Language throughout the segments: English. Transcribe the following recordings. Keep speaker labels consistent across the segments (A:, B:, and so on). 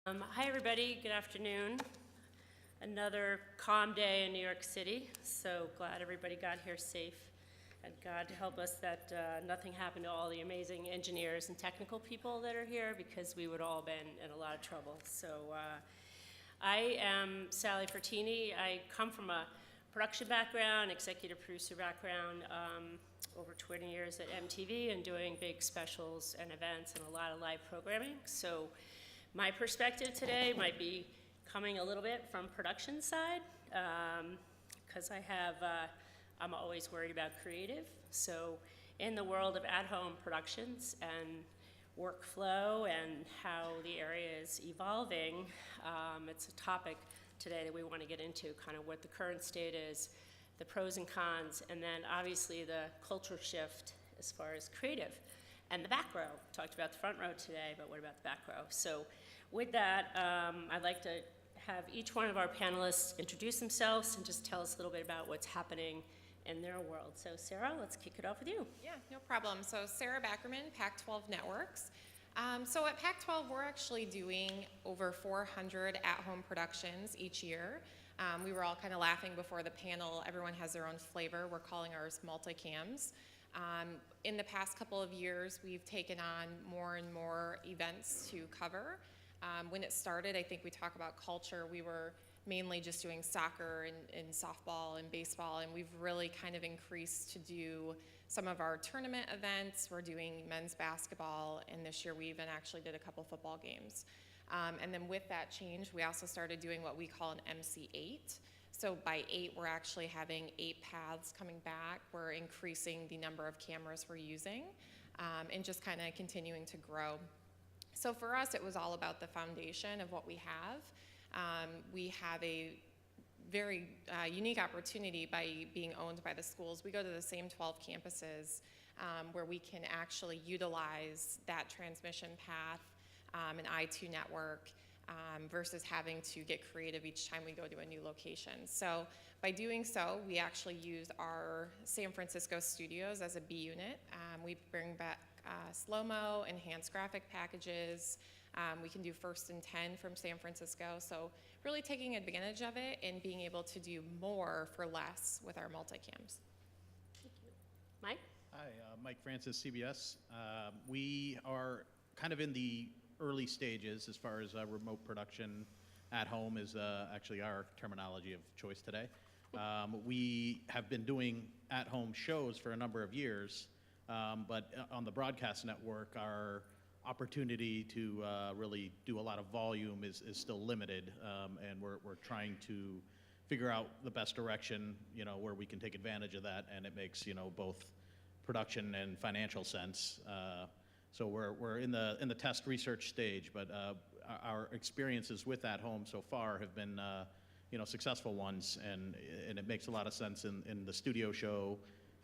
A: Hi, everybody. Good afternoon. Another calm day in New York City. So glad everybody got here safe. And God help us that nothing happened to all the amazing engineers and technical people that are here, because we would all been in a lot of trouble. So I am Salli Frattini. I come from a production background, executive producer background, over 20 years at MTV and doing big specials and events and a lot of live programming. So my perspective today might be coming a little bit from production side, because I'm always worried about creative. So in the world of at-home productions and workflow and how the area is evolving, it's a topic today that we want to get into, kind of what the current state is, the pros and cons, and then obviously the culture shift as far as creative. And the back row. Talked about the front row today, but what about the back row? So with that, I'd like to have each one of our panelists introduce themselves and just tell us a little bit about what's happening in their world. So Sarah, let's kick it off with you.
B: Yeah, no problem. So Sarah Backerman, Pac-12 Networks. So at Pac-12, we're actually doing over 400 at-home productions each year. We were all kind of laughing before the panel. Everyone has their own flavor. We're calling ours multicams. In the past couple of years, we've taken on more and more events to cover. When it started, I think we talk about culture. We were mainly just doing soccer and softball and baseball, and we've really kind of increased to do some of our tournament events. We're doing men's basketball, and this year we even actually did a couple football games. And then with that change, we also started doing what we call an MC8. So by 8, we're actually having 8 paths coming back. We're increasing the number of cameras we're using, and just kind of continuing to grow. So for us, it was all about the foundation of what we have. We have a very unique opportunity by being owned by the schools. We go to the same 12 campuses where we can actually utilize that transmission path, an I2 network, versus having to get creative each time we go to a new location. So by doing so, we actually use our San Francisco studios as a B unit. We bring back slow-mo, enhanced graphic packages. We can do first and 10 from San Francisco. So really taking advantage of it and being able to do more for less with our multicams.
A: Thank you. Mike?
C: Hi, Mike Francis, CBS. We are kind of in the early stages as far as remote production at home is actually our terminology of choice today. We have been doing at-home shows for a number of years, but on the broadcast network, our opportunity to really do a lot of volume is still limited, and we're trying to figure out the best direction, where we can take advantage of that, and it makes, both production and financial sense. So we're in the test research stage, but our experiences with at home so far have been, successful ones, and it makes a lot of sense in the studio show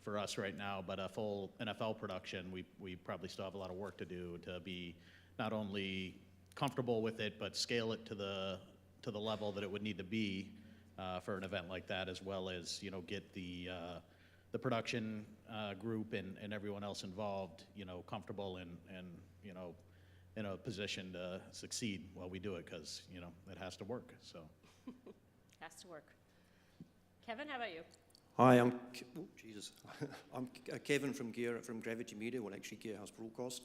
C: for us right now, but a full NFL production, we probably still have a lot of work to do to be not only comfortable with it, but scale it to the level that it would need to be for an event like that, as well as get the production group and everyone else involved, comfortable and in a position to succeed while we do it, because it has to work. So
A: Has to work. Kevin, how about you?
D: Hi, I'm Kevin from Gravity Media, well actually Gearhouse Broadcast.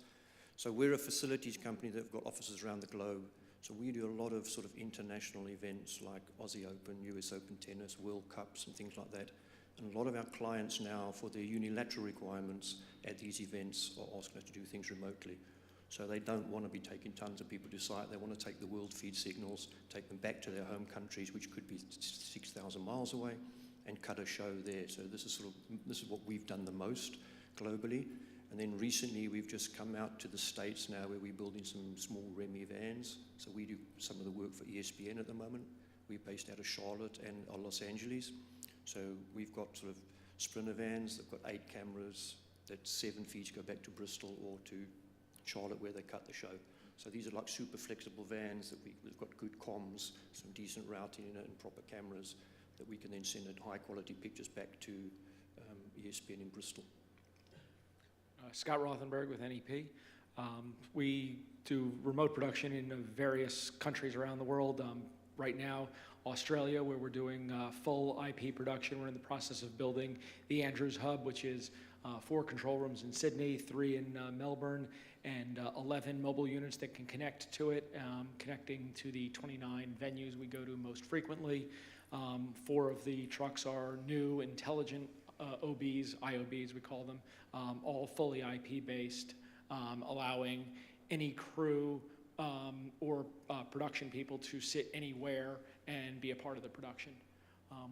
D: So we're a facilities company that have got offices around the globe. So we do a lot of sort of international events like Aussie Open, US Open Tennis, World Cups and things like that. And a lot of our clients now, for their unilateral requirements at these events, are asking us to do things remotely. So they don't want to be taking tons of people to site. They want to take the world feed signals, take them back to their home countries, which could be 6,000 miles away, and cut a show there. So this is what we've done the most globally. And then recently we've just come out to the States now, where we're building some small Remy vans. So we do some of the work for ESPN at the moment. We're based out of Charlotte and Los Angeles. So we've got sort of Sprinter vans. They've got 8 cameras. That 7 feeds go back to Bristol or to Charlotte, where they cut the show. So these are like super flexible vans that we've got good comms, some decent routing in it, and proper cameras that we can then send high quality pictures back to ESPN in Bristol.
E: Scott Rothenberg with NEP. We do remote production in various countries around the world. Right now, Australia, where we're doing full IP production. We're in the process of building the Andrews Hub, which is 4 control rooms in Sydney, 3 in Melbourne, and 11 mobile units that can connect to it, connecting to the 29 venues we go to most frequently. 4 of the trucks are new, intelligent OBs, IOBs we call them, all fully IP-based, allowing any crew or production people to sit anywhere and be a part of the production.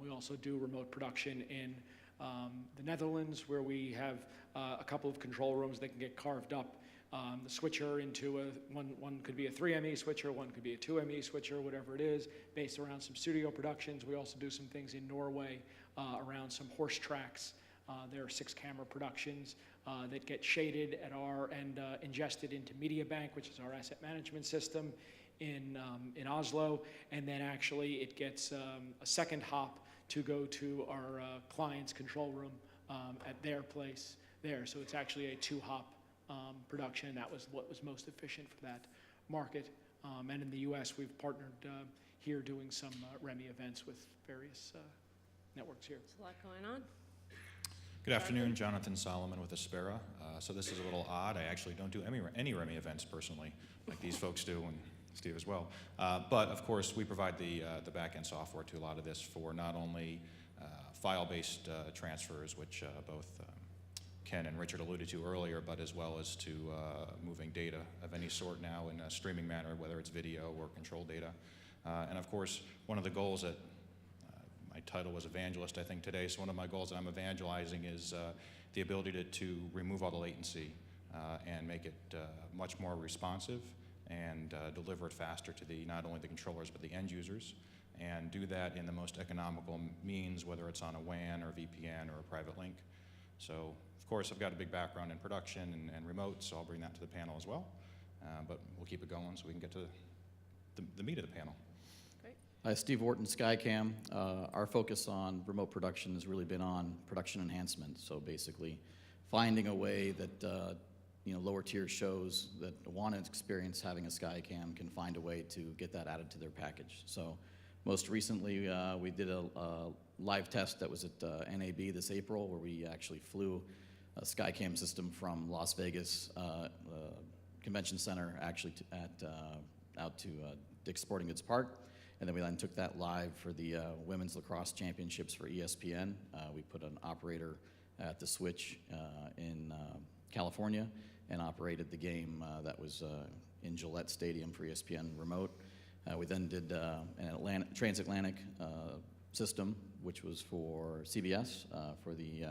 E: We also do remote production in the Netherlands, where we have a couple of control rooms that can get carved up. The switcher into one could be a 3ME switcher, one could be a 2ME switcher, whatever it is, based around some studio productions. We also do some things in Norway around some horse tracks. There are 6-camera productions that get shaded at and ingested into MediaBank, which is our asset management system in Oslo, and then actually it gets a second hop to go to our client's control room at their place there. So it's actually a 2-hop production. That was what was most efficient for that market. And in the U.S., we've partnered here doing some REMI events with various networks here.
A: There's a lot going on.
F: Good afternoon, Jonathan Solomon with Aspera. So this is a little odd. I actually don't do any REMI events personally, like these folks do, and Steve as well. But of course, we provide the back-end software to a lot of this for not only file-based transfers, which both Ken and Richard alluded to earlier, but as well as to moving data of any sort now in a streaming manner, whether it's video or control data. And of course, one of the goals that my title was Evangelist, I think, today. So one of my goals that I'm evangelizing is the ability to remove all the latency and make it much more responsive and deliver it faster to not only the controllers but the end users, and do that in the most economical means, whether it's on a WAN or VPN or a private link. So, of course, I've got a big background in production and remote, so I'll bring that to the panel as well. But we'll keep it going so we can get to the meat of the panel.
G: Hi, Steve Wharton, SkyCam. Our focus on remote production has really been on production enhancement. So basically, finding a way that lower tier shows that want to experience having a SkyCam can find a way to get that added to their package. So most recently, we did a live test that was at NAB this April, where we actually flew a SkyCam system from Las Vegas Convention Center actually out to Dick's Sporting Goods Park. And then we took that live for the Women's Lacrosse Championships for ESPN. We put an operator at the switch in California and operated the game that was in Gillette Stadium for ESPN remote. We then did an transatlantic system, which was for CBS for the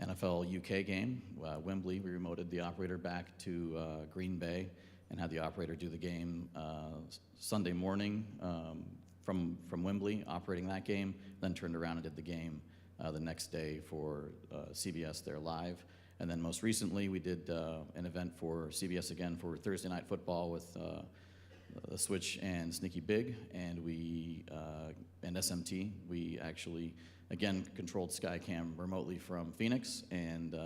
G: NFL UK game. Wembley, we remoted the operator back to Green Bay and had the operator do the game Sunday morning from Wembley, operating that game, then turned around and did the game the next day for CBS there live. And then most recently, we did an event for CBS again for Thursday Night Football with the Switch and Sneaky Big, and and SMT. We actually, again, controlled SkyCam remotely from Phoenix and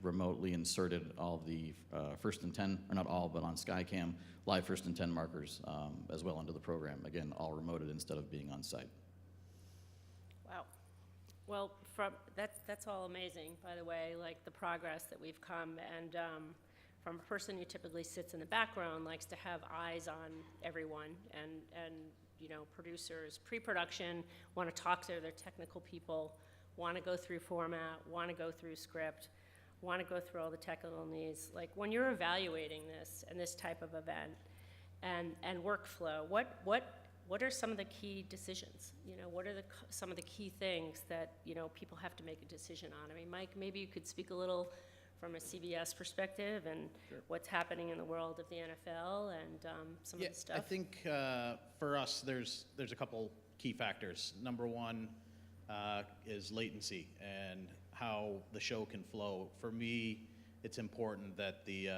G: remotely inserted all of the first and 10, or not all, but on SkyCam, live first and 10 markers as well into the program. Again, all remoted instead of being on site.
A: Wow. Well, that's all amazing, by the way, like the progress that we've come, and from a person who typically sits in the background, likes to have eyes on everyone, and producers, pre-production, want to talk to their technical people, want to go through format, want to go through script, want to go through all the technical needs. Like when you're evaluating this and this type of event and workflow, what are some of the key decisions? What are some of the key things that people have to make a decision on? I mean, Mike, maybe you could speak a little from a CBS perspective and what's happening in the world of the NFL and some of the stuff.
C: I think for us, there's a couple key factors. Number one is latency and how the show can flow. For me, it's important that the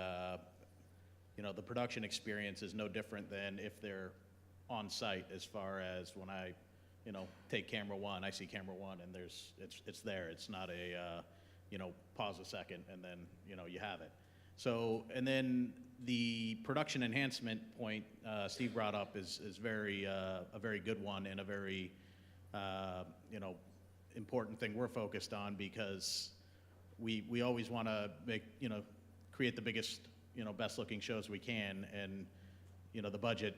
C: production experience is no different than if they're on site. As far as when I, take camera one, I see camera one, and it's there. It's not a pause a second and then you have it. So, and then the production enhancement point Steve brought up is very a very good one, and a very you know, important thing we're focused on, because we always want to make, you know, create the biggest, you know, best looking shows we can, and you know, the budget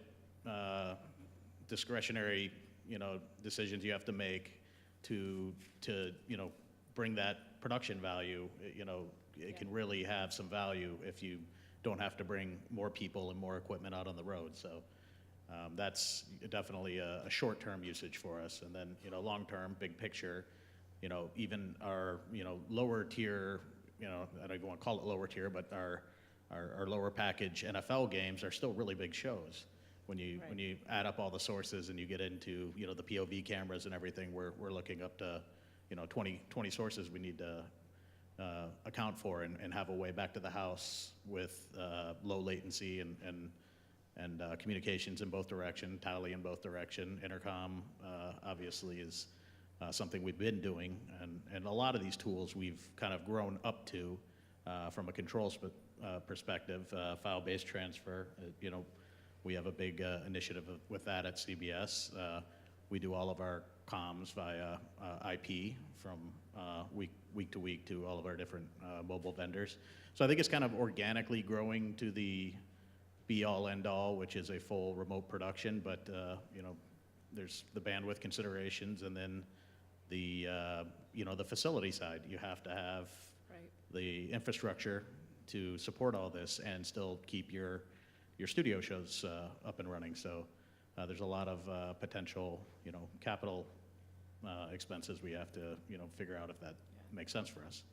C: discretionary, you know, decisions you have to make to you know, bring that production value. You know, it can really have some value if you don't have to bring more people and more equipment out on the road. So that's definitely a short-term usage for us. And then, you know, long-term, big picture, you know, even our, you know, lower tier, you know, I don't even want to call it lower tier, but our lower package NFL games are still really big shows. When you
A: Right.
C: when you add up all the sources and you get into, you know, the POV cameras and everything, we're looking up to, you know, 20 sources we need to account for and have a way back to the house with low latency and communications in both direction, tally in both direction. Intercom obviously is something we've been doing, and a lot of these tools we've kind of grown up to from a controls perspective. File-based transfer, you know, we have a big initiative with that at CBS. We do all of our comms via IP from week to week to all of our different mobile vendors. So I think it's kind of organically growing to the be-all, end-all, which is a full remote production. But you know, there's the bandwidth considerations, and then the you know, the facility side. You have to have
A: Right.
C: the infrastructure to support all this and still keep your studio shows up and running. So there's a lot of potential, you know, capital expenses we have to, you know, figure out if that makes sense for us.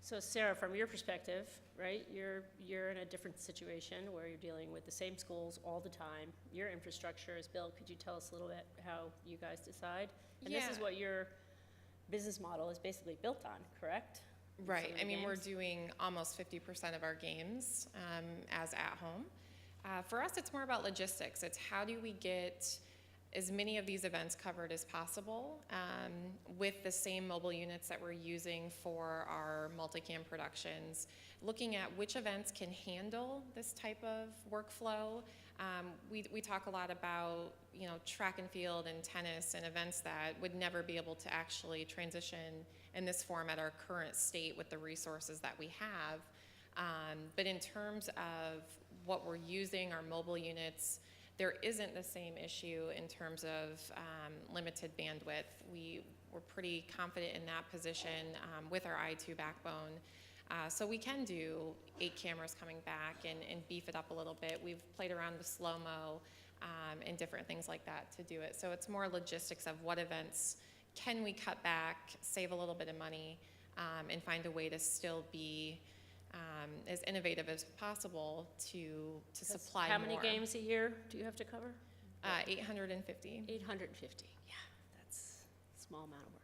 A: So Sarah, from your perspective, right, you're in a different situation where you're dealing with the same schools all the time. Your infrastructure is built. Could you tell us a little bit how you guys decide? And this is
B: Yeah.
A: what your business model is basically built on, correct? In some
B: Right.
A: of the
B: I mean, we're
A: games?
B: doing almost 50% of our games as at home. For us, it's more about logistics. It's how do we get as many of these events covered as possible with the same mobile units that we're using for our multicam productions, looking at which events can handle this type of workflow. We talk a lot about, you know, track and field and tennis and events that would never be able to actually transition in this form at our current state with the resources that we have. But in terms of what we're using, our mobile units, there isn't the same issue in terms of limited bandwidth. We're pretty confident in that position with our i2 backbone. So we can do 8 cameras coming back and beef it up a little bit. We've played around with slow-mo and different things like that to do it. So it's more logistics of what events can we cut back, save a little bit of money, and find a way to still be as innovative as possible to supply
A: How
B: more.
A: many games a year do you have to cover?
B: 850.
A: 850. Yeah, that's a small amount of work.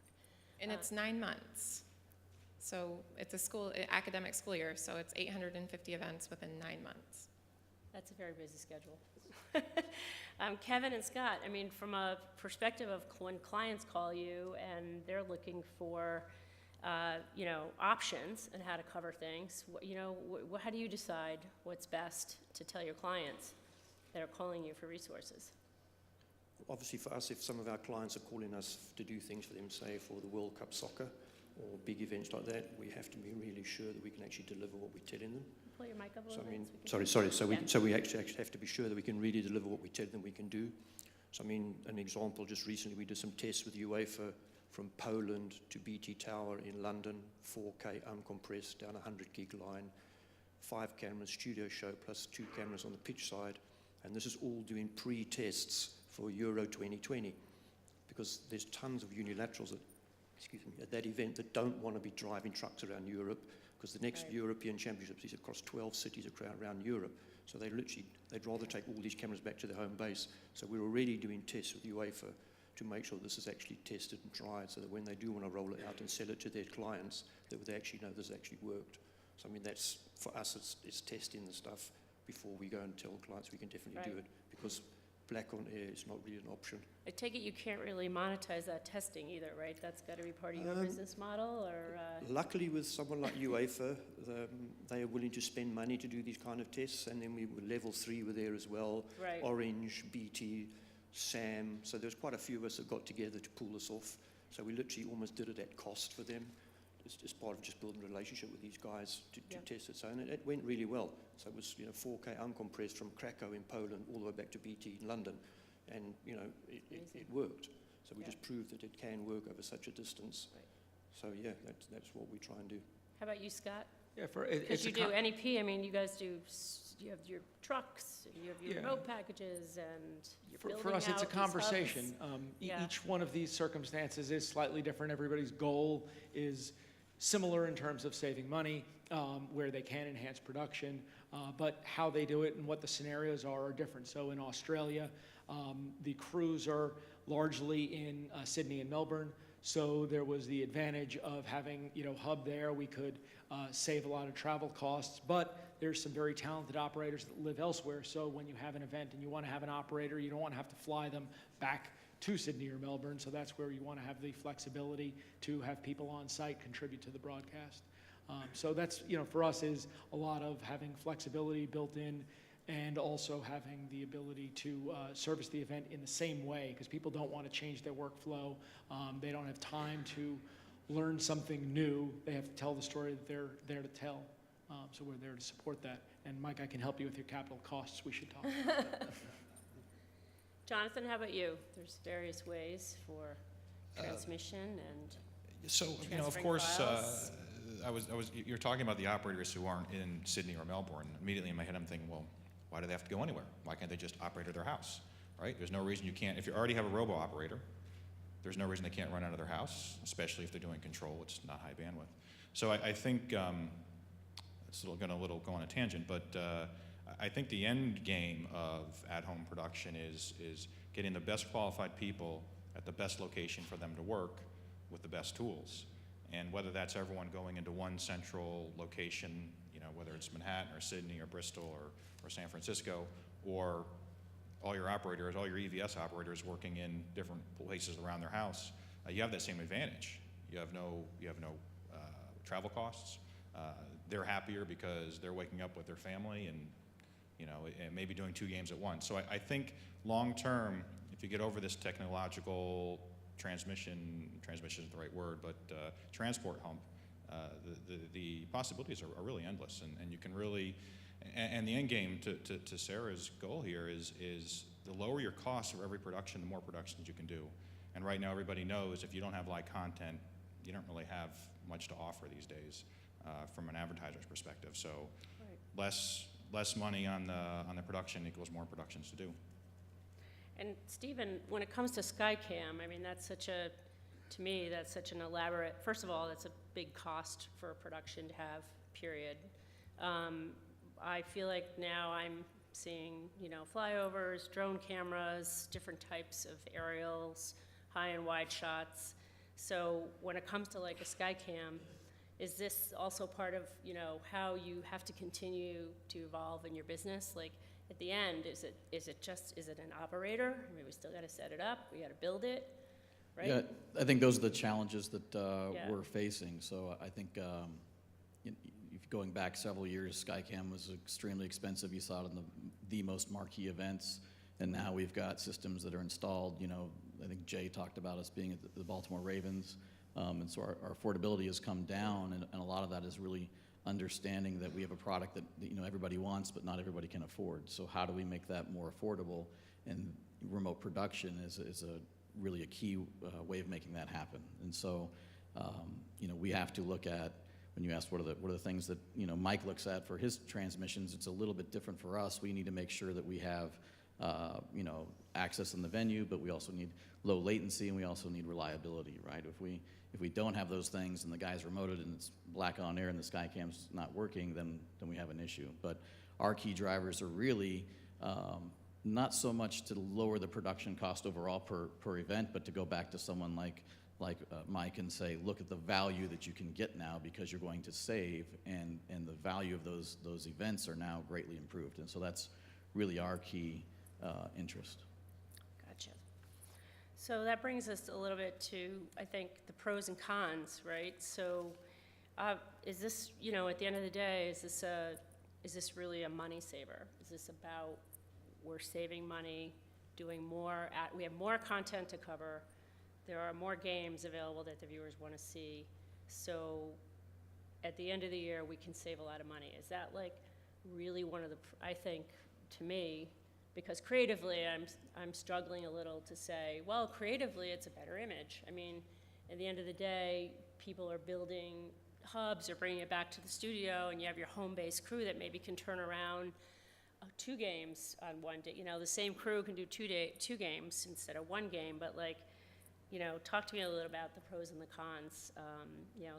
B: And it's 9 months. So it's academic school year, so it's 850 events within 9 months.
A: That's a very busy schedule. Kevin and Scott, I mean, from a perspective of when clients call you and they're looking for, you know, options and how to cover things, you know, how do you decide what's best to tell your clients that are calling you for resources?
D: Obviously for us, if some of our clients are calling us to do things for them, say for the World Cup soccer or big events like that, we have to be really sure that we can actually deliver what we're telling them.
A: Pull your mic up a
D: So
A: little
D: I
A: bit.
D: mean,
A: so we can-
D: sorry.
A: Yeah.
D: So we actually have to be sure that we can really deliver what we tell them we can do. So I mean, an example, just recently we did some tests with UEFA from Poland to BT Tower in London, 4K uncompressed down a 100 gig line, 5 cameras studio show plus 2 cameras on the pitch side, and this is all doing pre-tests for Euro 2020, because there's tons of unilaterals at that event that don't want to be driving trucks around Europe, because the next
A: Right.
D: European Championships is across 12 cities around Europe. So they'd rather take all these cameras back to their home base. So we're already doing tests with UEFA to make sure this is actually tested and tried, so that when they do want to roll it out and sell it to their clients, that they actually know this actually worked. So I mean, that's, for us, it's testing the stuff before we go and tell clients we can definitely do
A: Right.
D: it. Because black on air is not really an option.
A: I take it you can't really monetize that testing either, right? That's got to be part of your business model, or?
D: Luckily, with someone like UEFA, they are willing to spend money to do these kind of tests, and then we were level 3 were there as well.
A: Right.
D: Orange, BT, SAM. So there's quite a few of us that got together to pull this off. So we literally almost did it at cost for them. It's part of just building a relationship with these guys to test it. So and it went really well. So it was 4K uncompressed from Krakow in Poland all the way back to BT in London, and it worked. So we just proved that it can work over such a distance.
A: Right.
D: So yeah, that's what we try and do.
A: How about you, Scott?
E: Yeah,
A: Because you do NEP, I mean, you guys do, you have your trucks, and you have your remote packages, and you're building
E: For us, it's a
A: out these
E: conversation.
A: hubs. Yeah.
E: Each one of these circumstances is slightly different. Everybody's goal is similar in terms of saving money, where they can enhance production, but how they do it and what the scenarios are different. So in Australia, the crews are largely in Sydney and Melbourne. So there was the advantage of having, hub there. We could save a lot of travel costs, but there's some very talented operators that live elsewhere. So when you have an event and you want to have an operator, you don't want to have to fly them back to Sydney or Melbourne. So that's where you want to have the flexibility to have people on site contribute to the broadcast. So that's, for us is a lot of having flexibility built in, and also having the ability to service the event in the same way, because people don't want to change their workflow. They don't have time to learn something new. They have to tell the story that they're there to tell. So we're there to support that. And Mike, I can help you with your capital costs. We should talk about that.
A: Jonathan, how about you? There's various ways for transmission and
F: So, of
A: transferring
F: course,
A: files.
F: you're talking about the operators who aren't in Sydney or Melbourne. Immediately in my head, I'm thinking, well, why do they have to go anywhere? Why can't they just operate at their house, right? There's no reason you can't. If you already have a robo-operator, there's no reason they can't run out of their house, especially if they're doing control, which is not high bandwidth. So I think, it's going to go on a tangent, but I think the end game of at-home production is getting the best qualified people at the best location for them to work with the best tools. And whether that's everyone going into one central location, whether it's Manhattan or Sydney or Bristol or San Francisco, or all your EVS operators working in different places around their house, you have that same advantage. You have no travel costs. They're happier because they're waking up with their family and and maybe doing 2 games at once. So I think long term, if you get over this technological transmission isn't the right word, but transport hump, the possibilities are really endless, and you can really, and the end game to Sarah's goal here is the lower your costs for every production, the more productions you can do. And right now everybody knows if you don't have live content, you don't really have much to offer these days from an advertiser's perspective. So less money on the production equals more productions to do.
A: And Stephen, when it comes to SkyCam, I mean, to me, that's such an elaborate, first of all, that's a big cost for a production to have, period. I feel like now I'm seeing, flyovers, drone cameras, different types of aerials, high and wide shots. So when it comes to like a SkyCam, is this also part of, how you have to continue to evolve in your business? Like, at the end, is it an operator? I mean, we still got to set it up. We got to build it, right?
G: Yeah, I think those are the challenges that we're facing. So I think going back several years, SkyCam was extremely expensive. You saw it in the most marquee events, and now we've got systems that are installed. I think Jay talked about us being at the Baltimore Ravens, and so our affordability has come down, and a lot of that is really understanding that we have a product that everybody wants, but not everybody can afford. So how do we make that more affordable? And remote production is really a key way of making that happen. And so we have to look at, when you ask what are the things that Mike looks at for his transmissions, it's a little bit different for us. We need to make sure that we have access in the venue, but we also need low latency, and we also need reliability, right? If we don't have those things and the guy's remoted and it's black on air and the SkyCam's not working, then we have an issue. But our key drivers are really not so much to lower the production cost overall per event, but to go back to someone like Mike and say, look at the value that you can get now because you're going to save, and the value of those events are now greatly improved. And so that's really our key interest.
A: So that brings us a little bit to, I think, the pros and cons, right? So is this, at the end of the day, is this really a money saver? Is this about we're saving money, doing more, we have more content to cover, there are more games available that the viewers want to see, so at the end of the year, we can save a lot of money. Is that like really one of the, I think, to me, because creatively, I'm struggling a little to say, well, creatively, it's a better image. I mean, at the end of the day, people are building hubs or bringing it back to the studio, and you have your home-based crew that maybe can turn around 2 games on one day. The same crew can do 2 games instead of 1 game, but talk to me a little about the pros and the cons.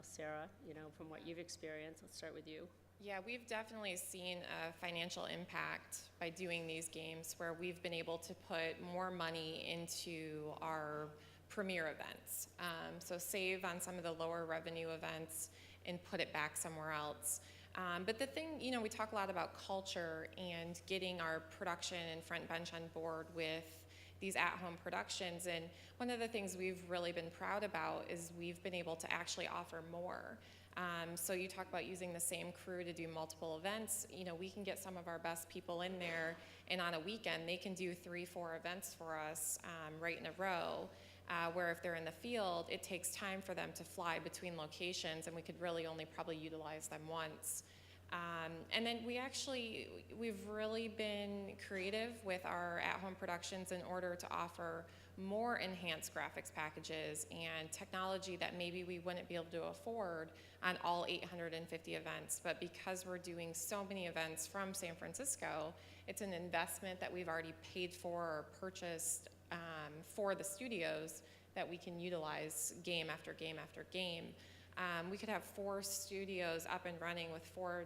A: Sarah, from what you've experienced, let's start with you.
B: Yeah, we've definitely seen a financial impact by doing these games where we've been able to put more money into our premier events. So save on some of the lower revenue events and put it back somewhere else. But the thing, we talk a lot about culture and getting our production and front bench on board with these at-home productions. And one of the things we've really been proud about is we've been able to actually offer more. So you talk about using the same crew to do multiple events. We can get some of our best people in there, and on a weekend, they can do 3-4 events for us right in a row. Where if they're in the field, it takes time for them to fly between locations, and we could really only probably utilize them once. And then we've really been creative with our at-home productions in order to offer more enhanced graphics packages and technology that maybe we wouldn't be able to afford on all 850 events. But because we're doing so many events from San Francisco, it's an investment that we've already paid for or purchased for the studios that we can utilize game after game after game. We could have 4 studios up and running with 4,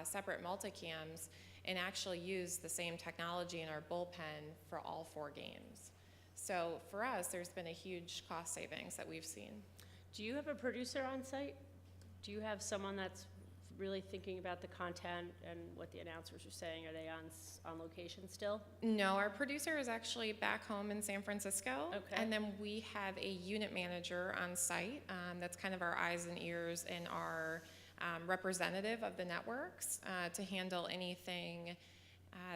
B: separate multicams and actually use the same technology in our bullpen for all 4 games. So for us, there's been a huge cost savings that we've seen.
A: Do you have a producer on site? Do you have someone that's really thinking about the content and what the announcers are saying? Are they on location still?
B: No, our producer is actually back home in San Francisco.
A: Okay.
B: And then we have a unit manager on site that's kind of our eyes and ears and our representative of the networks to handle anything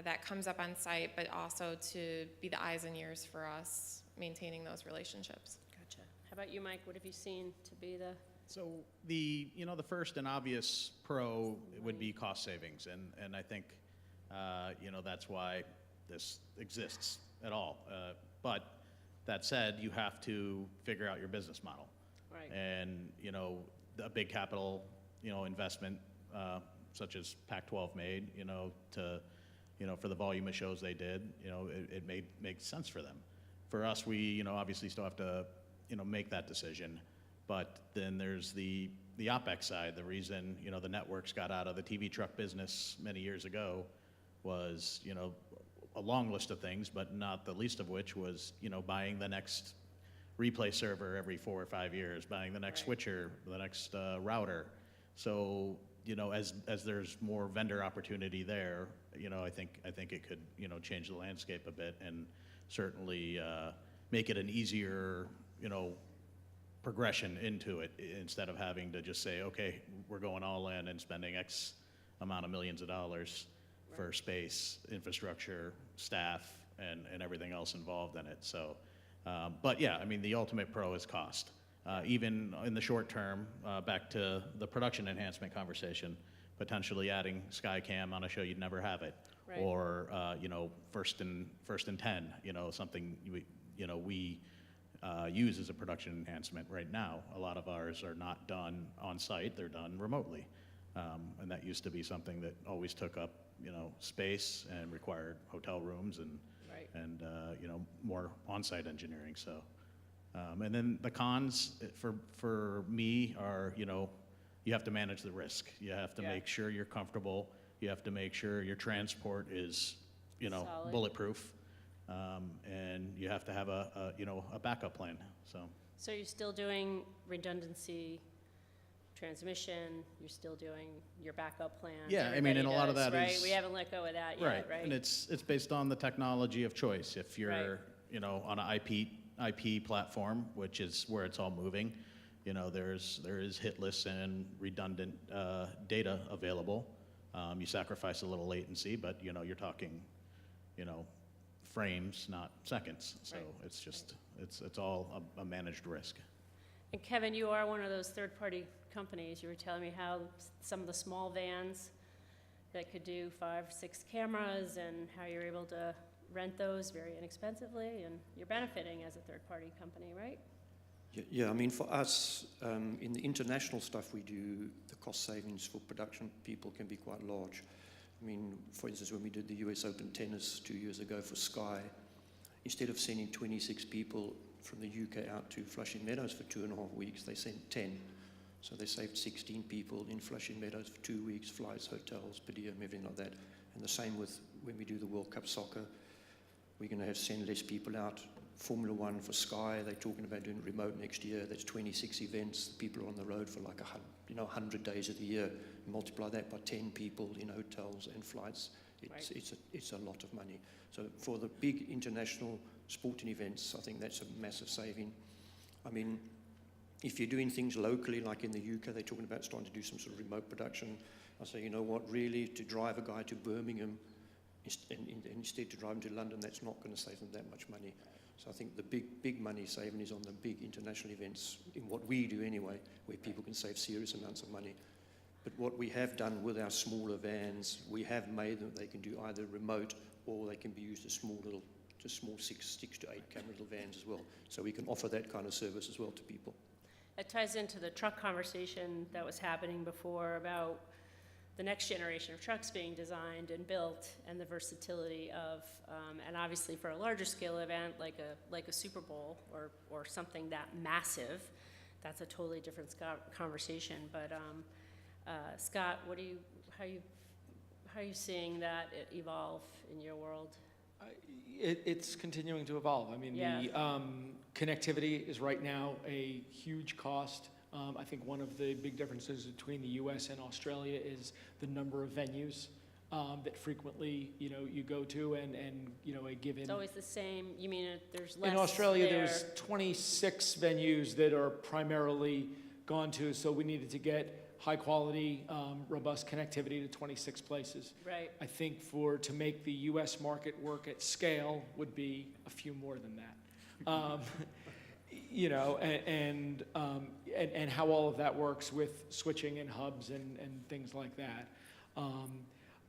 B: that comes up on site, but also to be the eyes and ears for us maintaining those relationships.
A: Gotcha. How about you, Mike? What have you seen to be the...
C: So the first and obvious pro would be cost savings, and I think that's why this exists at all. But that said, you have to figure out your business model.
A: Right.
C: And a big capital investment such as Pac-12 made to for the volume of shows they did, it made sense for them. For us, we obviously still have to make that decision. But then there's the OpEx side. The reason, the networks got out of the TV truck business many years ago was, a long list of things, but not the least of which was, buying the next replay server every 4 or 5 years, buying the next
A: Right.
C: switcher, the next router. So, as there's more vendor opportunity there, I think it could, change the landscape a bit and certainly make it an easier, progression into it instead of having to just say, okay, we're going all in and spending X amount of millions of dollars for space, infrastructure, staff, and everything else involved in it. So, but yeah, I mean, the ultimate pro is cost. Even in the short term, back to the production enhancement conversation, potentially adding SkyCam on a show you'd never have it,
A: Right.
C: or first and 10, something we use as a production enhancement right now. A lot of ours are not done on site; they're done remotely, and that used to be something that always took up space and required hotel rooms and
A: Right.
C: and more on-site engineering. So, and then the cons for me are you have to manage the risk. You have to
A: Yeah.
C: make sure you're comfortable. You have to make sure your transport is
A: Solid.
C: bulletproof. And you have to have a backup plan.
A: So you're still doing redundancy transmission, you're still doing your backup plans.
C: Yeah, I mean, and a lot of
A: everybody
C: that
A: does,
C: is-
A: right? We haven't let go of that yet, right?
C: And it's based on the technology of choice. If you're
A: Right.
C: on an IP platform, which is where it's all moving, there is hit lists and redundant data available. You sacrifice a little latency, but you're talking, frames, not seconds. So
A: Right.
C: it's just it's all a managed risk.
A: And Kevin, you are one of those third-party companies. You were telling me how some of the small vans that could do 5 or 6 cameras and how you're able to rent those very inexpensively, and you're benefiting as a third-party company, right?
D: Yeah, I mean, for us, in the international stuff we do, the cost savings for production people can be quite large. I mean, for instance, when we did the US Open Tennis 2 years ago for Sky, instead of sending 26 people from the UK out to Flushing Meadows for 2.5 weeks, they sent 10. So they saved 16 people in Flushing Meadows for 2 weeks, flights, hotels, per diem, everything like that. And the same with when we do the World Cup soccer. We're going to send less people out. Formula One for Sky, they're talking about doing remote next year. That's 26 events. People are on the road for like 100 days of the year. Multiply that by 10 people in hotels and flights. It's a lot of money. So for the big international sporting events, I think that's a massive saving. I mean, if you're doing things locally, like in the UK, they're talking about starting to do some sort of remote production. I say, you know what, really, to drive a guy to Birmingham and instead to drive him to London, that's not going to save them that much money. So I think the big money saving is on the big international events, in what we do anyway, where people can save serious amounts of money. But what we have done with our smaller vans, we have made them, they can do either remote or they can be used as small 6 to 8 camera little vans as well. So we can offer that kind of service as well to people.
A: It ties into the truck conversation that was happening before about the next generation of trucks being designed and built, and the versatility of, and obviously for a larger scale event like a Super Bowl or something that massive, that's a totally different conversation. But Scott, how are you seeing that evolve in your world?
E: It's continuing to evolve. I mean,
A: Yeah.
E: the connectivity is right now a huge cost. I think one of the big differences between the U.S. and Australia is the number of venues that frequently, you go to, and a given.
A: It's always the same. You mean there's less
E: In Australia,
A: there.
E: there's 26 venues that are primarily gone to, so we needed to get high quality, robust connectivity to 26 places.
A: Right.
E: I think to make the U.S. market work at scale would be a few more than that. And how all of that works with switching and hubs and things like that.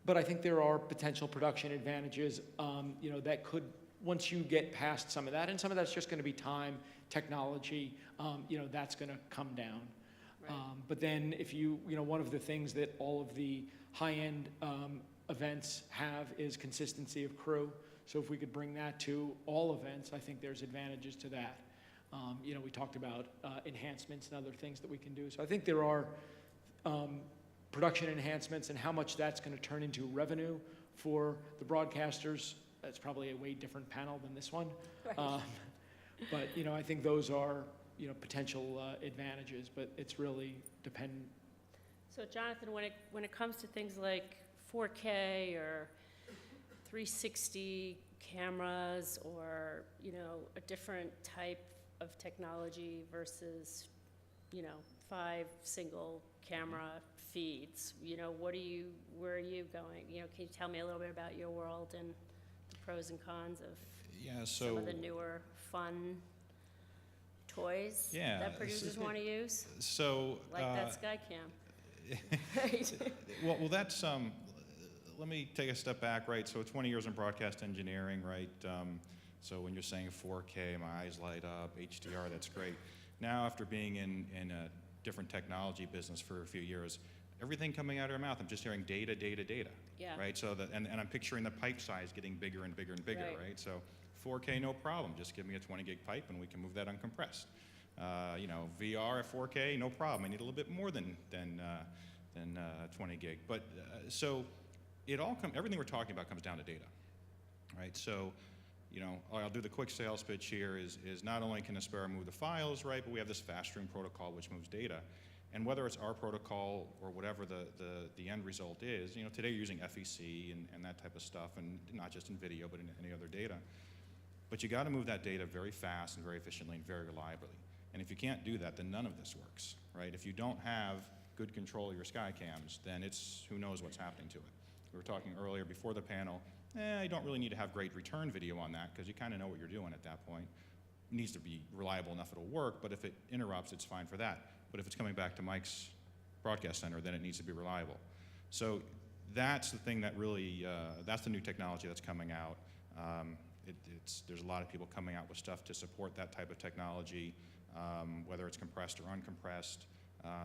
E: But I think there are potential production advantages, that could, once you get past some of that, and some of that's just going to be time, technology, that's going to come down.
A: Right.
E: But then if one of the things that all of the high-end events have is consistency of crew. So if we could bring that to all events, I think there's advantages to that. We talked about enhancements and other things that we can do. So I think there are production enhancements, and how much that's going to turn into revenue for the broadcasters. That's probably a way different panel than this one.
A: Right.
E: But I think those are potential advantages, but it's really dependent.
A: So Jonathan, when it comes to things like 4K or 360 cameras, or a different type of technology versus 5 single camera feeds, where are you going? Can you tell me a little bit about your world and the pros and cons of some of the newer fun toys that producers want to use?
F: So
A: Like that SkyCam. Right.
F: well, that's let me take a step back, right? So 20 years in broadcast engineering, right? So when you're saying 4K, my eyes light up. HDR, that's great. Now, after being in a different technology business for a few years, everything coming out of your mouth, I'm just hearing data.
A: Yeah.
F: Right. So and I'm picturing the pipe size getting bigger and bigger and bigger, right? So 4K, no problem. Just give me a 20 gig pipe and we can move that uncompressed. VR at 4K, no problem. I need a little bit more than 20 gig. But so everything we're talking about comes down to data, right? So, I'll do the quick sales pitch here is not only can Aspera move the files, right, but we have this Faspstream protocol which moves data. And whether it's our protocol or whatever the end result is, today you're using FEC and that type of stuff, and not just in video, but in any other data. But you got to move that data very fast and very efficiently and very reliably. And if you can't do that, then none of this works, right? If you don't have good control of your SkyCams, then it's who knows what's happening to it. We were talking earlier before the panel, you don't really need to have great return video on that because you kind of know what you're doing at that point. It needs to be reliable enough it'll work, but if it interrupts, it's fine for that. But if it's coming back to Mike's broadcast center, then it needs to be reliable. So that's the thing that really, that's the new technology that's coming out. There's a lot of people coming out with stuff to support that type of technology, whether it's compressed or uncompressed.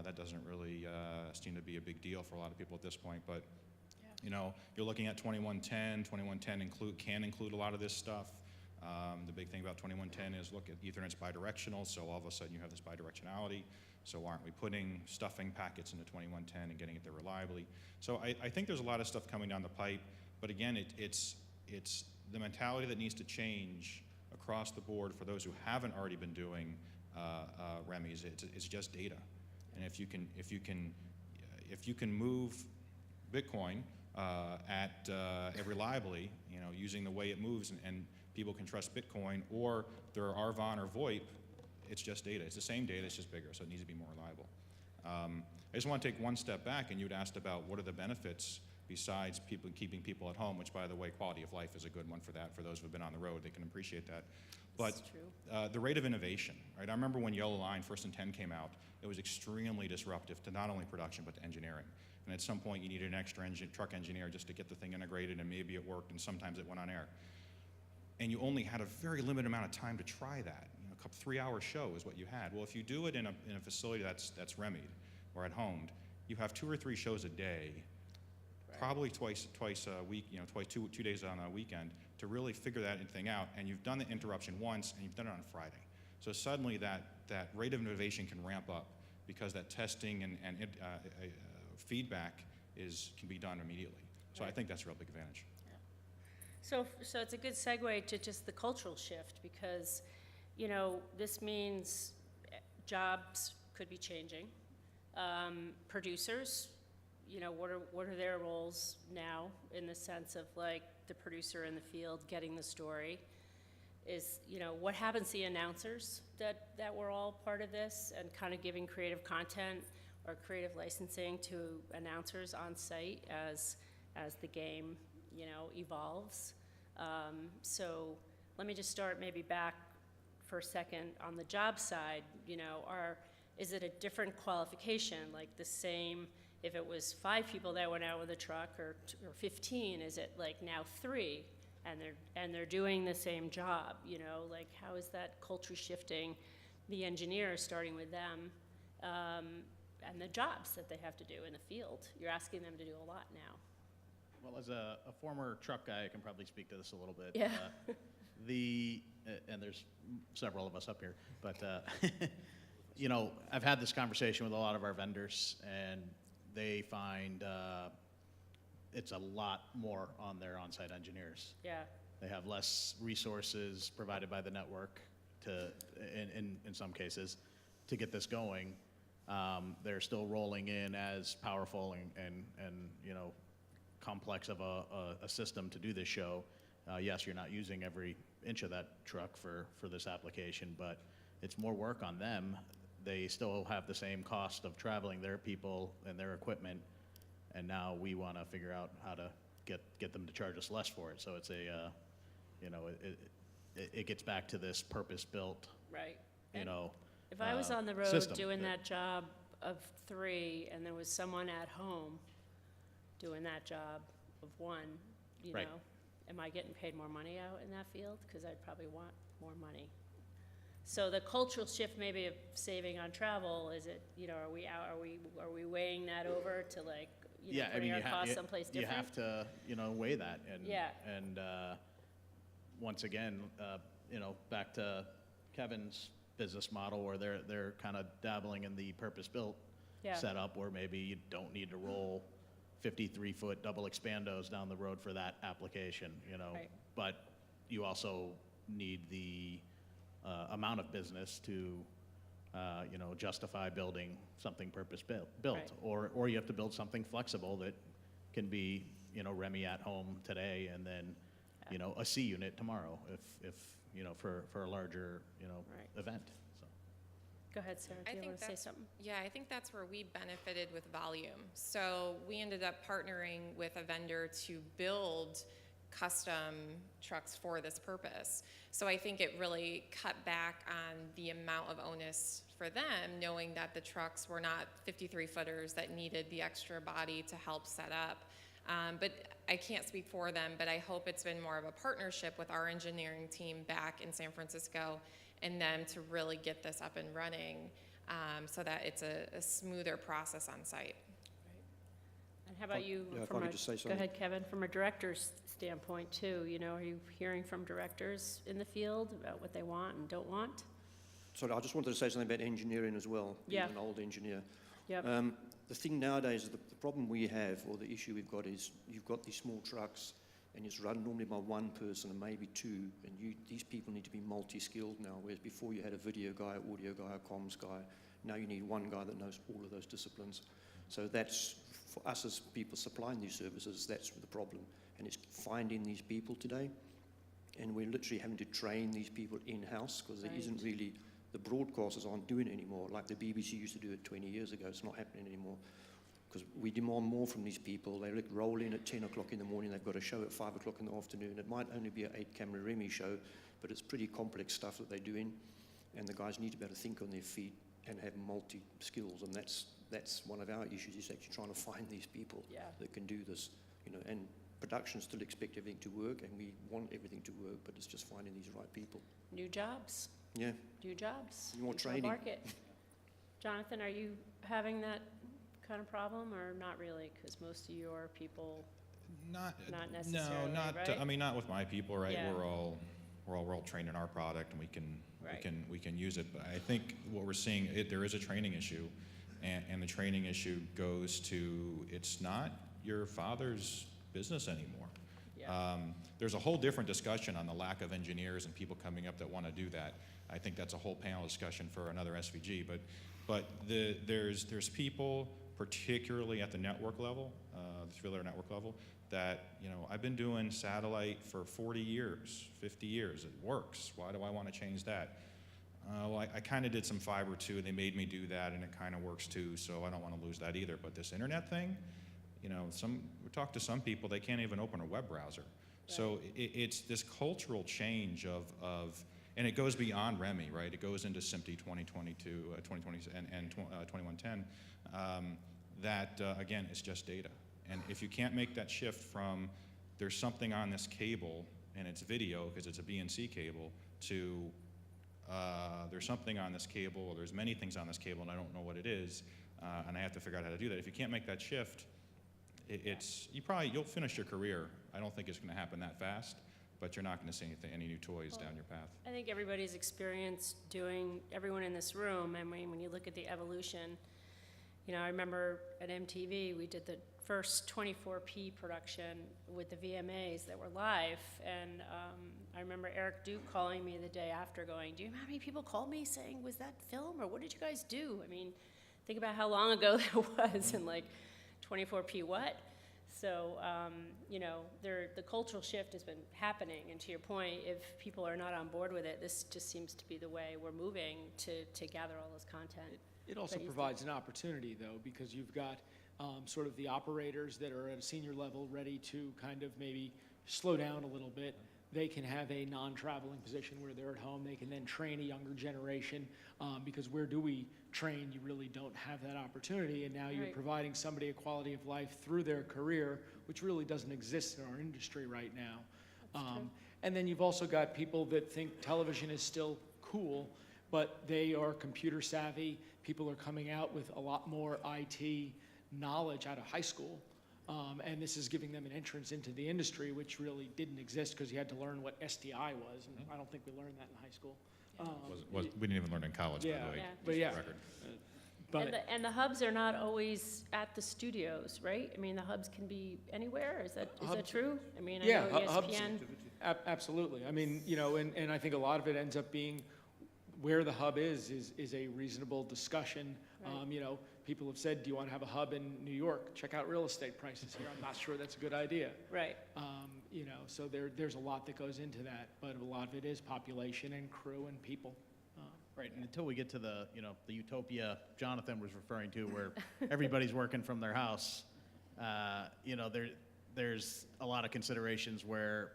F: That doesn't really seem to be a big deal for a lot of people at this point, but you know, you're looking at 2110. 2110 can include a lot of this stuff. The big thing about 2110 is, look, Ethernet's bidirectional, so all of a sudden you have this bidirectionality. So aren't we putting stuffing packets into 2110 and getting it there reliably? So I think there's a lot of stuff coming down the pipe, but again, it's the mentality that needs to change across the board for those who haven't already been doing REMIs. It's just data, and if you can move Bitcoin reliably, you know, using the way it moves, and people can trust Bitcoin, or there are Arvon or VoIP, it's just data. It's the same data, it's just bigger, so it needs to be more reliable. I just want to take one step back, and you'd asked about what are the benefits besides keeping people at home, which, by the way, quality of life is a good one for that. For those who have been on the road, they can appreciate that. But the rate of innovation, right? I remember when Yellow Line First and 10 came out, it was extremely disruptive to not only production, but to engineering. And at some point, you needed an extra truck engineer just to get the thing integrated, and maybe it worked, and sometimes it went on air. And you only had a very limited amount of time to try that. You know, a couple 3-hour show is what you had. Well, if you do it in a facility that's REMI'd or at home, you have 2 or 3 shows a day, probably twice a week, you know, two days on a weekend, to really figure that thing out. And you've done the interruption once, and you've done it on Friday. So suddenly that rate of innovation can ramp up because that testing and feedback can be done immediately. So I think that's a real big advantage.
A: So it's a good segue to just the cultural shift, because, you know, this means jobs could be changing. Producers, you know, what are their roles now, in the sense of, like, the producer in the field getting the story? Is, you know, what happens to the announcers that were all part of this, and kind of giving creative content or creative licensing to announcers on site as the game, you know, evolves. So let me just start maybe back for a second on the job side. You know, is it a different qualification, like the same, if it was 5 people that went out with a truck, or 15, is it like now 3, and they're doing the same job? You know, like, how is that culture shifting the engineers, starting with them, and the jobs that they have to do in the field? You're asking them to do a lot now.
C: Well, as a former truck guy, I can probably speak to this a little bit.
A: Yeah.
C: And there's several of us up here, but you know, I've had this conversation with a lot of our vendors, and they find it's a lot more on their on-site engineers.
A: Yeah.
C: They have less resources provided by the network in some cases, to get this going. They're still rolling in as powerful and you know, complex of a system to do this show. Yes, you're not using every inch of that truck for this application, but it's more work on them. They still have the same cost of traveling their people and their equipment, and now we want to figure out how to get them to charge us less for it. So it's you know, it gets back to this purpose-built,
A: Right.
C: you know,
A: If I was on the road
C: system
A: doing that job of 3, and there was someone at home doing that job of 1, you
C: Right.
A: know, am I getting paid more money out in that field? Because I'd probably want more money. So the cultural shift, maybe, of saving on travel, is it, you know, are we weighing that over to, like, you know,
C: yeah, I
A: putting
C: mean,
A: our costs someplace different?
C: you have to, you know, weigh that, and
A: Yeah.
C: and once again, you know, back to Kevin's business model, where they're kind of dabbling in the purpose-built
A: Yeah.
C: setup, where maybe you don't need to roll 53-foot double expandos down the road for that application, you know,
A: Right.
C: but you also need the amount of business to you know, justify building something purpose-built,
A: Right.
C: or you have to build something flexible that can be, you know, REMI at home today, and then, you know, a C unit tomorrow, if for a larger,
A: Right.
C: event, so.
A: Go ahead, Sarah,
B: I
A: do you
B: think
A: want to say
B: that's-
A: something?
B: Yeah, I think that's where we benefited with volume. So we ended up partnering with a vendor to build custom trucks for this purpose. So I think it really cut back on the amount of onus for them, knowing that the trucks were not 53-footers that needed the extra body to help set up. But I can't speak for them, but I hope it's been more of a partnership with our engineering team back in San Francisco and them to really get this up and running so that it's a smoother process on site.
A: And how about you?
D: Yeah, if I
A: from
D: could
A: a-
D: just say
A: Go
D: something.
A: ahead, Kevin, from a director's standpoint too, are you hearing from directors in the field about what they want and don't want?
D: Sorry, I just wanted to say something about engineering as well.
A: Yeah.
D: Being an old engineer.
A: Yep.
D: The thing nowadays, the problem we have, or the issue we've got is, you've got these small trucks, and it's run normally by one person and maybe two, and these people need to be multi-skilled now, whereas before you had a video guy, audio guy, a comms guy. Now you need one guy that knows all of those disciplines. So that's, for us as people supplying these services, that's the problem. And it's finding these people today, and we're literally having to train these people in-house, because there isn't really, the broadcasters aren't doing it anymore, like the BBC used to do it 20 years ago. It's not happening anymore, because we demand more from these people. They roll in at 10 o'clock in the morning, they've got a show at 5 o'clock in the afternoon. It might only be an 8-camera Remy show, but it's pretty complex stuff that they're doing, and the guys need to be able to think on their feet and have multi-skills, and that's one of our issues, is actually trying to find these people that can do this, and production still expect everything to work, and we want everything to work, but it's just finding these right people.
A: New jobs,
D: Yeah.
A: new jobs.
D: More
A: new job
D: training.
A: Market. Jonathan, are you having that kind of problem, or not really? Because most of your people,
F: Not
A: necessarily,
F: No, not.
A: right?
F: I mean, not with my people, right?
A: Yeah.
F: We're all well trained in our product, and
A: Right.
F: we can use it. But I think what we're seeing, there is a training issue, and the training issue goes to, it's not your father's business anymore.
A: Yeah.
F: There's a whole different discussion on the lack of engineers and people coming up that want to do that. I think that's a whole panel discussion for another SVG. But there's people, particularly at the network level, the 3-layer network level, that, I've been doing satellite for 40 years, 50 years. It works. Why do I want to change that? Well, I kind of did some fiber too, and they made me do that, and it kind of works too, so I don't want to lose that either. But this internet thing, we talk to some people, they can't even open a web browser. So it's this cultural change of, and it goes beyond REMI, right? It goes into SMPTE 2022, 2020, and 2110. That, again, is just data. And if you can't make that shift from there's something on this cable and it's video because it's a BNC cable to there's something on this cable, or there's many things on this cable and I don't know what it is, and I have to figure out how to do that. If you can't make that shift, you'll finish your career. I don't think it's going to happen that fast, but you're not going to see any new toys down your path.
A: I think everybody's experienced everyone in this room, I mean, when you look at the evolution, I remember at MTV, we did the first 24p production with the VMAs that were live, and I remember Eric Duke calling me the day after going, do you know how many people called me saying, was that film, or what did you guys do? I mean, think about how long ago that was, and like 24p what? So, the cultural shift has been happening, and to your point, if people are not on board with it, this just seems to be the way we're moving to gather all this content.
E: It also
A: But you
E: provides an opportunity, though, because you've got sort of the operators that are at a senior level ready to kind of maybe slow down a little bit. They can have a non-traveling position where they're at home. They can then train a younger generation, because where do we train? You really don't have that opportunity, and now you're
A: Right.
E: providing somebody a quality of life through their career, which really doesn't exist in our industry right now. And then you've also got people that think television is still cool, but they are computer savvy. People are coming out with a lot more IT knowledge out of high school. And this is giving them an entrance into the industry, which really didn't exist because you had to learn what STI was, and I don't think we learned that in high school.
F: We didn't even learn in college, by
E: Yeah,
F: the way.
A: Yeah.
E: but yeah.
F: Record.
E: But
A: And the hubs are not always at the studios, right? I mean, the hubs can be anywhere. Is that
E: Hubs-
A: true? I mean, I
E: yeah,
A: know
E: hubs,
A: ESPN.
E: absolutely. I mean, and I think a lot of it ends up being where the hub is a reasonable discussion.
A: Right.
E: People have said, do you want to have a hub in New York? Check out real estate prices here. I'm not sure that's a good idea.
A: Right.
E: So there's a lot that goes into that, but a lot of it is population and crew and people.
C: Right, and until we get to the utopia Jonathan was referring to, where everybody's working from their house, there's a lot of considerations where,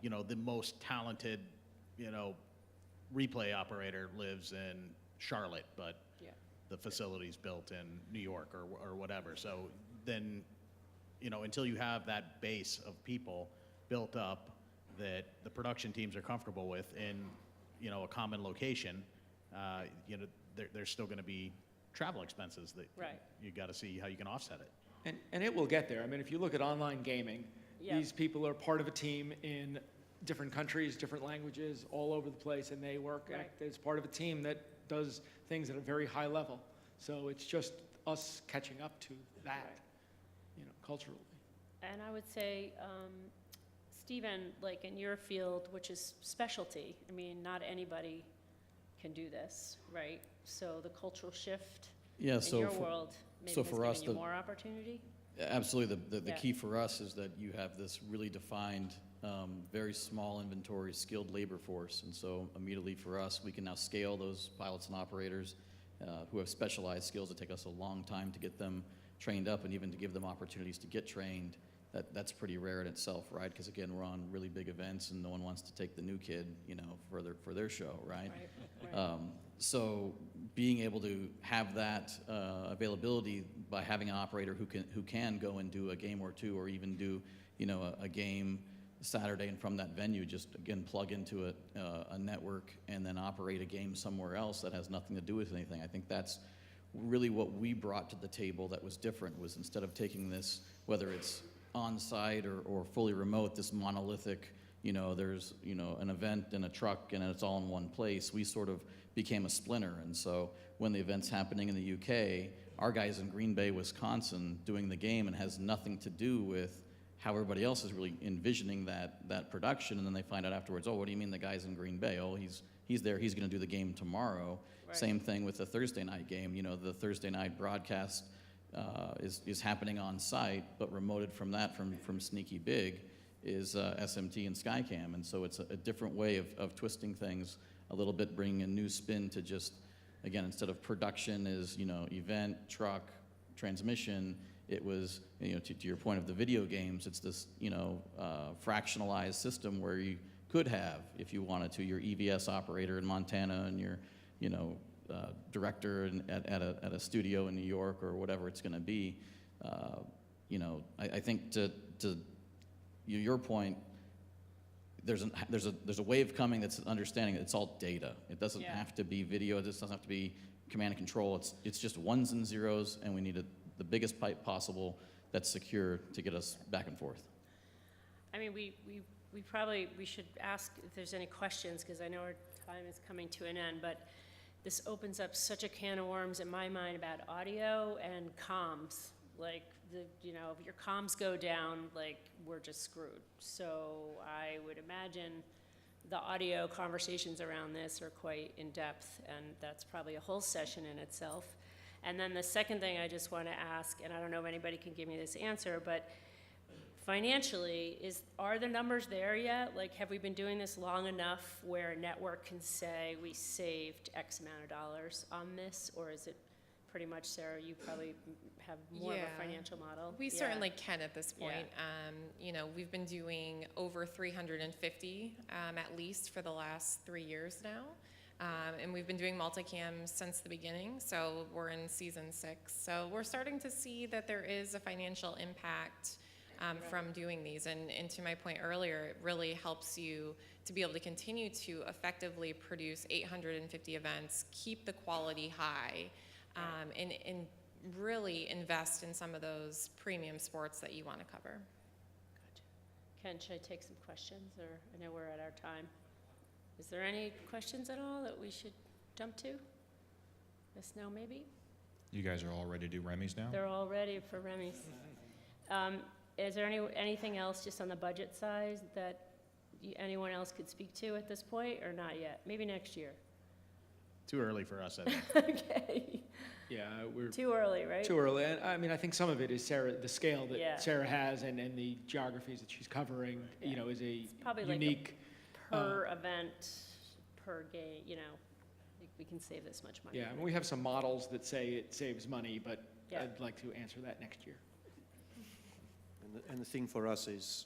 C: the most talented, replay operator lives in Charlotte, but
A: Yeah.
C: the facility's built in New York or whatever. So then, until you have that base of people built up that the production teams are comfortable with in, a common location, there's still going to be travel expenses that
A: Right.
C: you got to see how you can offset it.
E: And it will get there. I mean, if you look at online gaming,
A: Yeah.
E: these people are part of a team in different countries, different languages, all over the place, and they act as part of a team that does things at a very high level. So it's just us catching up to that, culturally.
A: And I would say, Stephen, like in your field, which is specialty, I mean, not anybody can do this, right? So the cultural shift
G: Yeah,
A: in
G: so
A: your
G: for-
A: world maybe
G: so
A: has
G: for
A: given
G: us,
A: you
G: the-
A: more opportunity?
G: Absolutely. The
A: Yeah.
G: key for us is that you have this really defined, very small inventory, skilled labor force. And so immediately for us, we can now scale those pilots and operators who have specialized skills that take us a long time to get them trained up and even to give them opportunities to get trained. That's pretty rare in itself, right? Because again, we're on really big events and no one wants to take the new kid, for their show, right?
A: Right.
G: So being able to have that availability by having an operator who can go and do a game or two, or even do a game Saturday, and from that venue just again plug into a network and then operate a game somewhere else that has nothing to do with anything. I think that's really what we brought to the table that was different, was instead of taking this, whether it's on site or fully remote, this monolithic, there's an event and a truck and it's all in one place, we sort of became a splinter. And so when the event's happening in the UK, our guys in Green Bay, Wisconsin doing the game, and has nothing to do with how everybody else is really envisioning that production. And then they find out afterwards, oh, what do you mean the guy's in Green Bay? Oh, he's there, he's going to do the game tomorrow.
A: Right.
G: Same thing with the Thursday night game. The Thursday night broadcast is happening on site, but remoted from that, from Sneaky Big, is SMT and SkyCam. And so it's a different way of twisting things a little bit, bringing a new spin to just, again, instead of production is, event, truck, transmission, it was, to your point of the video games, it's this, fractionalized system where you could have, if you wanted to, your EVS operator in Montana and your, director at a studio in New York or whatever it's going to be. I think to your point, there's a wave coming that's understanding that it's all data. It doesn't
A: Yeah.
G: have to be video. It just doesn't have to be command and control. It's just ones and zeros, and we need the biggest pipe possible that's secure to get us back and forth.
A: I mean, we should ask if there's any questions, because I know our time is coming to an end, but this opens up such a can of worms in my mind about audio and comms. Like, if your comms go down, like, we're just screwed. So I would imagine the audio conversations around this are quite in-depth, and that's probably a whole session in itself. And then the second thing I just want to ask, and I don't know if anybody can give me this answer, but financially, are the numbers there yet? Like, have we been doing this long enough where a network can say we saved X amount of dollars on this? Or is it pretty much, Sarah, you probably have more of
B: Yeah.
A: a financial model?
B: We
A: Yeah.
B: certainly can at this point. We've been doing over 350 at least for the last 3 years now. And we've been doing multicam since the beginning, so we're in season 6. So we're starting to see that there is a financial impact from doing these. And to my point earlier, it really helps you to be able to continue to effectively produce 850 events, keep the quality high, and really invest in some of those premium sports that you want to cover.
A: Gotcha. Ken, should I take some questions, or I know we're at our time. Is there any questions at all that we should jump to? Yes, no, maybe?
F: You guys are all ready to do Remy's now?
A: They're all ready for Remy's. Is there anything else just on the budget side that anyone else could speak to at this point, or not yet? Maybe next year.
C: Too early for us, I think.
A: Okay,
E: Yeah, we're
A: too early, right?
E: too early. And I mean, I think some of it is the scale that
A: Yeah.
E: Sarah has and the geographies that she's covering, you know, is a
A: probably like a
E: unique.
A: Per event, per game, you know, we can save this much money.
E: Yeah, and we have some models that say it saves money, but
A: Yeah.
E: I'd like to answer that next year.
D: And the thing for us is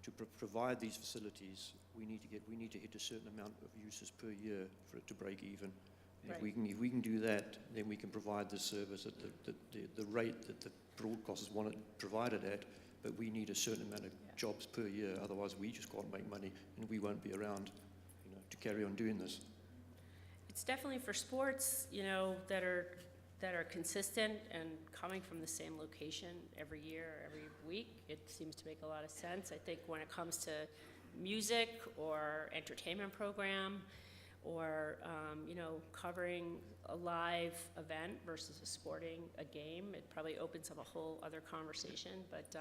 D: to provide these facilities, we need to hit a certain amount of users per year for it to break even. And
A: Right.
D: if we can do that, then we can provide the service at the rate that the broadcasters want it provided at, but we need a certain amount of jobs per year, otherwise we just can't make money and we won't be around, you know, to carry on doing this.
A: It's definitely for sports, you know, that are consistent and coming from the same location every year, every week. It seems to make a lot of sense. I think when it comes to music or entertainment program or, you know, covering a live event versus a game, it probably opens up a whole other conversation, but,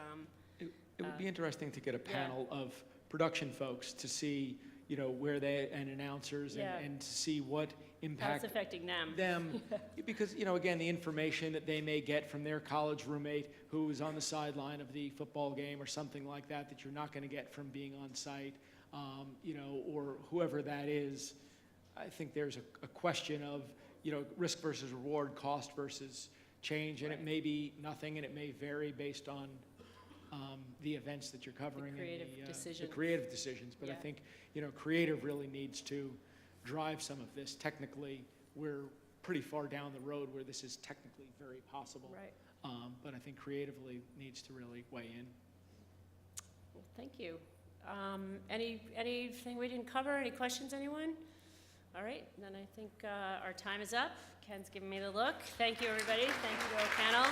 E: It would be interesting to get a panel of production folks to see, you know, where they, and announcers,
A: Yeah.
E: and to see what
A: how
E: impact
A: it's affecting them.
E: because, you know, again, the information that they may get from their college roommate who is on the sideline of the football game or something like that, that you're not going to get from being on site, you know, or whoever that is. I think there's a question of, you know, risk versus reward, cost versus change, and it may be nothing, and it may vary based on the events that you're covering.
A: creative
E: and
A: decision.
E: the creative decisions. But I
A: Yeah.
E: think, you know, creative really needs to drive some of this. Technically, we're pretty far down the road where this is technically very possible.
A: Right.
E: But I think creatively needs to really weigh in.
A: Well, thank you. Anything we didn't cover? Any questions, anyone? All right, then I think our time is up. Ken's giving me the look. Thank you, everybody. Thank you to our panel.